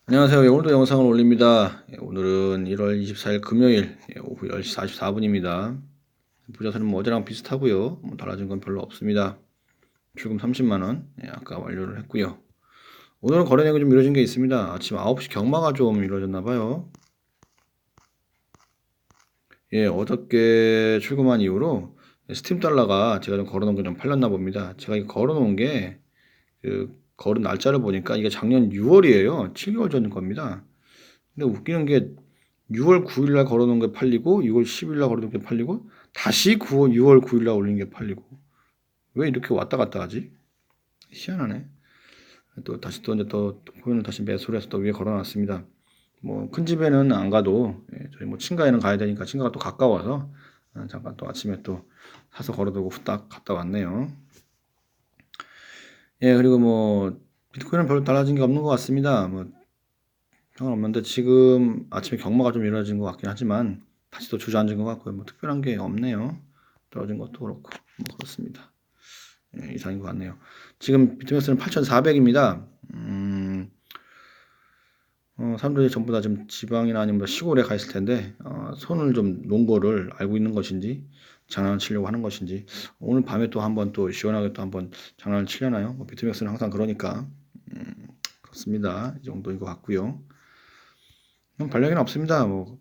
안녕하세요. 오늘도 영상을 올립니다. 오늘은 1월 24일 금요일 오후 10시 44분입니다. 부자세는 어제랑 비슷하고요. 달라진 건 별로 없습니다. 출금 30만 원 아까 완료를 했고요. 오늘은 거래 내역이 좀 미뤄진 게 있습니다. 아침 9시 경마가 좀 미뤄졌나 봐요. 어저께 출금한 이후로 스팀 달러가 제가 좀 걸어놓은 게 좀 팔렸나 봅니다. 제가 이 걸어놓은 게 걸은 날짜를 보니까 이게 작년 6월이에요. 7개월 전 겁니다. 근데 웃기는 게 6월 9일 날 걸어놓은 게 팔리고 6월 10일 날 걸어놓은 게 팔리고 다시 6월 9일 날 올린 게 팔리고 왜 이렇게 왔다 갔다 하지? 희한하네. 또 다시 또 이제 또 코인을 다시 매수를 해서 또 위에 걸어놨습니다. 뭐 큰 집에는 안 가도 저희 뭐 친가에는 가야 되니까 친가가 또 가까워서 잠깐 또 아침에 또 사서 걸어두고 후딱 갔다 왔네요. 그리고 뭐 비트코인은 별로 달라진 게 없는 것 같습니다. 뭐 상관없는데 지금 아침에 경마가 좀 이루어진 것 같긴 하지만 다시 또 주저앉은 것 같고요. 뭐 특별한 게 없네요. 떨어진 것도 그렇고 뭐 그렇습니다. 이상인 것 같네요. 지금 비트맥스는 8,400입니다. 사람들이 전부 다 지금 지방이나 아니면 시골에 가 있을 텐데 손을 좀 놓은 거를 알고 있는 것인지 장난을 치려고 하는 것인지 오늘 밤에 또 한번 또 시원하게 또 한번 장난을 치려나요? 뭐 비트맥스는 항상 그러니까 그렇습니다. 이 정도인 것 같고요. 반려견 없습니다. 뭐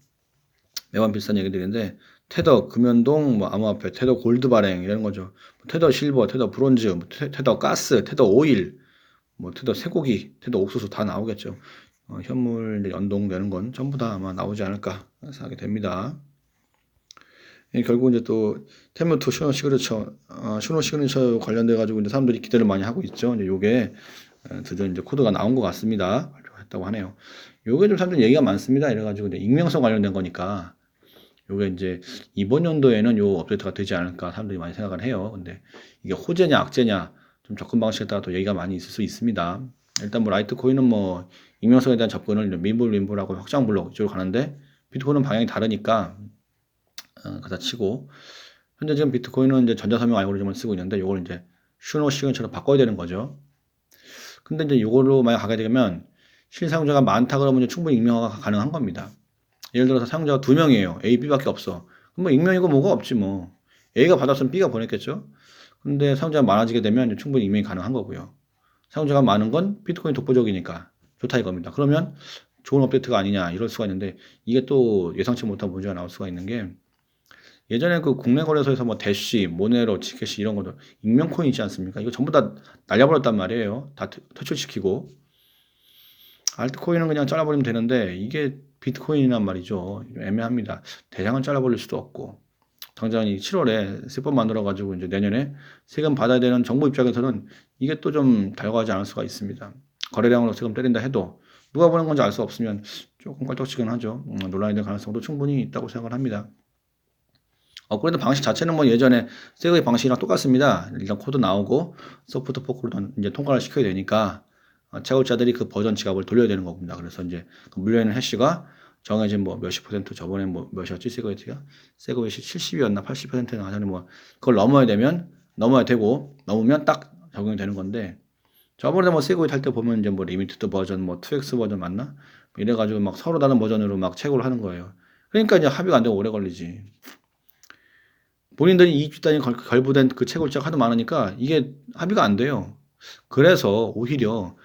매번 비슷한 얘기들인데 테더 금연동 뭐 암호화폐 테더 골드 발행 이런 거죠. 테더 실버, 테더 브론즈, 뭐 테더 가스, 테더 오일, 뭐 테더 쇠고기, 테더 옥수수 다 나오겠죠. 현물 연동되는 건 전부 다 아마 나오지 않을까 생각이 됩니다. 결국 이제 또 테무투 슈노 시그니처, 슈노 시그니처 관련돼 가지고 이제 사람들이 기대를 많이 하고 있죠. 이제 요게 드디어 이제 코드가 나온 것 같습니다. 발표했다고 하네요. 요게 좀 사람들 얘기가 많습니다. 이래가지고 이제 익명성 관련된 거니까 요게 이제 이번 연도에는 요 업데이트가 되지 않을까 사람들이 많이 생각을 해요. 근데 이게 호재냐 악재냐 좀 접근 방식에 따라 또 얘기가 많이 있을 수 있습니다. 일단 뭐 라이트코인은 뭐 익명성에 대한 접근을 민불민불하고 확장 블록 이쪽으로 가는데 비트코인은 방향이 다르니까 그다 치고 현재 지금 비트코인은 이제 전자서명 알고리즘을 쓰고 있는데 요걸 이제 슈노 시그처럼 바꿔야 되는 거죠. 근데 이제 요걸로 만약 가게 되면 실사용자가 많다 그러면 이제 충분히 익명화가 가능한 겁니다. 예를 들어서 사용자가 2명이에요. A, B밖에 없어. 그럼 뭐 익명이고 뭐가 없지 뭐. A가 받았으면 B가 보냈겠죠. 근데 사용자가 많아지게 되면 충분히 익명이 가능한 거고요. 사용자가 많은 건 비트코인 독보적이니까 좋다 이겁니다. 그러면 좋은 업데이트가 아니냐 이럴 수가 있는데 이게 또 예상치 못한 문제가 나올 수가 있는 게 예전에 그 국내 거래소에서 뭐 대쉬, 모네로, 지켓이 이런 것도 익명 코인 있지 않습니까? 이거 전부 다 날려버렸단 말이에요. 다 퇴출시키고 알트코인은 그냥 잘라버리면 되는데 이게 비트코인이란 말이죠. 애매합니다. 대장은 잘라버릴 수도 없고 당장 이 7월에 세법 만들어가지고 이제 내년에 세금 받아야 되는 정부 입장에서는 이게 또 좀 달가하지 않을 수가 있습니다. 거래량으로 세금 때린다 해도 누가 보는 건지 알 수 없으면 조금 껄떡지근하죠. 논란이 될 가능성도 충분히 있다고 생각을 합니다. 업그레이드 방식 자체는 뭐 예전에 세그의 방식이랑 똑같습니다. 일단 코드 나오고 소프트 포크로 이제 통과를 시켜야 되니까 채굴자들이 그 버전 지갑을 돌려야 되는 겁니다. 그래서 이제 그 물려있는 해시가 정해진 뭐 몇십 퍼센트 저번에 뭐 몇이었지 세그웨이트가 세그웨이트 70이었나 80%나 하자니 뭐 그걸 넘어야 되면 넘어야 되고 넘으면 딱 적용이 되는 건데 저번에 뭐 세그웨이트 할 때 보면 이제 뭐 리미티드 버전 뭐 2X 버전 맞나 이래가지고 막 서로 다른 버전으로 막 채굴을 하는 거예요. 그러니까 이제 합의가 안 되고 오래 걸리지. 본인들이 이익 집단이 결부된 그 채굴자가 하도 많으니까 이게 합의가 안 돼요. 그래서 오히려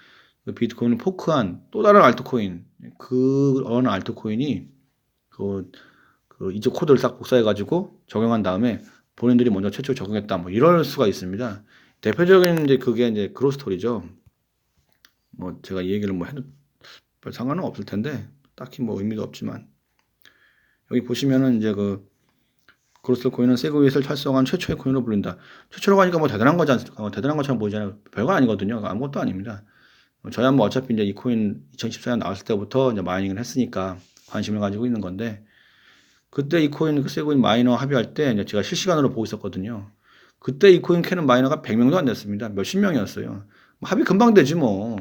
그 비트코인을 포크한 또 다른 알트코인, 그런 알트코인이 이쪽 코드를 딱 복사해가지고 적용한 다음에 본인들이 먼저 최초 적용했다. 뭐 이럴 수가 있습니다. 대표적인 이제 그게 이제 그로스토리죠. 뭐 제가 이 얘기를 뭐 해도 별 상관은 없을 텐데 딱히 뭐 의미도 없지만 여기 보시면은 이제 그로스 코인은 세그웨이를 탈성한 최초의 코인으로 불린다. 최초로 가니까 뭐 대단한 거지 않습니까? 대단한 것처럼 보이잖아요. 별거 아니거든요. 아무것도 아닙니다. 저야 뭐 어차피 이제 이 코인 2014년 나왔을 때부터 이제 마이닝을 했으니까 관심을 가지고 있는 건데 그때 이 코인 그 세그웨이 마이너 합의할 때 이제 제가 실시간으로 보고 있었거든요. 그때 이 코인 캐는 마이너가 100명도 안 됐습니다. 몇십 명이었어요. 뭐 합의 금방 되지 뭐.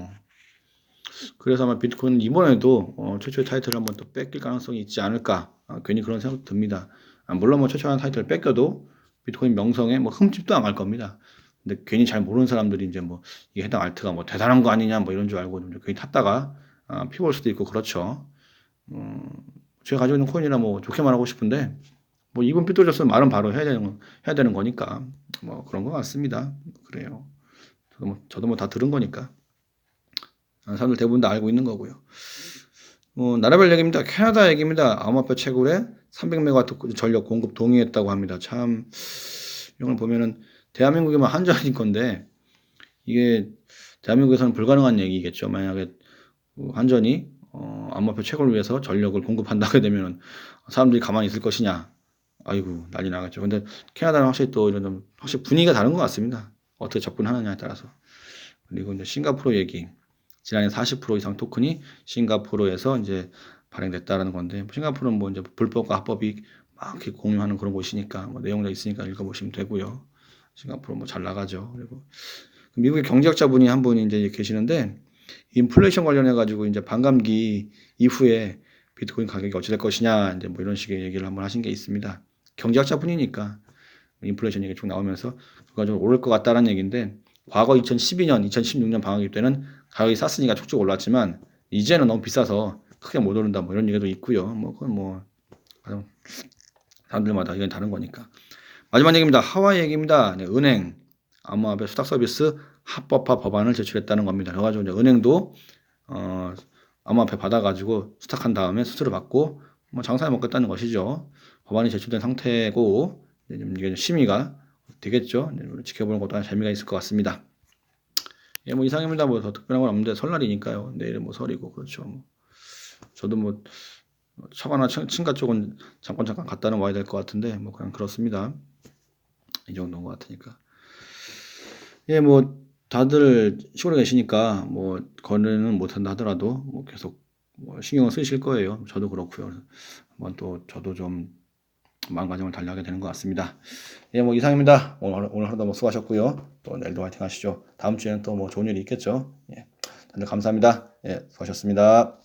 그래서 아마 비트코인 이번에도 최초의 타이틀을 한번 또 뺏길 가능성이 있지 않을까. 괜히 그런 생각도 듭니다. 물론 뭐 최초의 타이틀을 뺏겨도 비트코인 명성에 뭐 흠집도 안 갈 겁니다. 근데 괜히 잘 모르는 사람들이 이제 뭐 이게 해당 알트가 뭐 대단한 거 아니냐 뭐 이런 줄 알고 좀 괜히 탔다가 피고 올 수도 있고 그렇죠. 제가 가지고 있는 코인이라 뭐 좋게 말하고 싶은데 뭐 이분 삐뚤어졌으면 말은 바로 해야 되는 거니까 뭐 그런 것 같습니다. 그래요. 저도 뭐 다 들은 거니까 사람들 대부분 다 알고 있는 거고요. 나라별 얘기입니다. 캐나다 얘기입니다. 암호화폐 채굴에 300메가와트 전력 공급 동의했다고 합니다. 참 이걸 보면은 대한민국에만 한전인 건데 이게 대한민국에서는 불가능한 얘기겠죠. 만약에 한전이 암호화폐 채굴을 위해서 전력을 공급한다게 되면 사람들이 가만히 있을 것이냐. 아이고 난리 나겠죠. 근데 캐나다는 확실히 또 이런 확실히 분위기가 다른 것 같습니다. 어떻게 접근하느냐에 따라서. 그리고 이제 싱가포르 얘기. 지난해 40% 이상 토큰이 싱가포르에서 이제 발행됐다라는 건데 싱가포르는 뭐 이제 불법과 합법이 막 이렇게 공유하는 그런 곳이니까 뭐 내용도 있으니까 읽어보시면 되고요. 싱가포르 뭐 잘 나가죠. 그리고 미국의 경제학자분이 한 분이 이제 계시는데 인플레이션 관련해 가지고 이제 반감기 이후에 비트코인 가격이 어찌 될 것이냐 이제 뭐 이런 식의 얘기를 한번 하신 게 있습니다. 경제학자분이니까 인플레이션 얘기 쭉 나오면서 결과적으로 오를 것 같다라는 얘기인데 과거 2012년, 2016년 방학기 때는 가격이 쌌으니까 쭉쭉 올랐지만 이제는 너무 비싸서 크게 못 오른다 뭐 이런 얘기도 있고요. 뭐 그건 뭐 사람들마다 이건 다른 거니까. 마지막 얘기입니다. 하와이 얘기입니다. 네, 은행 암호화폐 수탁 서비스 합법화 법안을 제출했다는 겁니다. 그래가지고 이제 은행도 암호화폐 받아가지고 수탁한 다음에 수수료 받고 뭐 장사해 먹겠다는 것이죠. 법안이 제출된 상태고 이게 심의가 되겠죠. 지켜보는 것도 재미가 있을 것 같습니다. 예, 뭐 이상입니다. 뭐 더 특별한 건 없는데 설날이니까요. 내일은 뭐 설이고 그렇죠. 뭐. 저도 뭐 처가나 친가 쪽은 잠깐 갔다는 와야 될 것 같은데 뭐 그냥 그렇습니다. 이 정도인 것 같으니까. 예, 뭐 다들 시골에 계시니까 뭐 거래는 못한다 하더라도 뭐 계속 뭐 신경을 쓰실 거예요. 저도 그렇고요. 한번 또 저도 좀 마음가짐을 달리하게 되는 것 같습니다. 예, 뭐 이상입니다. 오늘 하루도 뭐 수고하셨고요. 또 내일도 화이팅 하시죠. 다음 주에는 또 뭐 좋은 일이 있겠죠. 예, 다들 감사합니다. 예, 수고하셨습니다.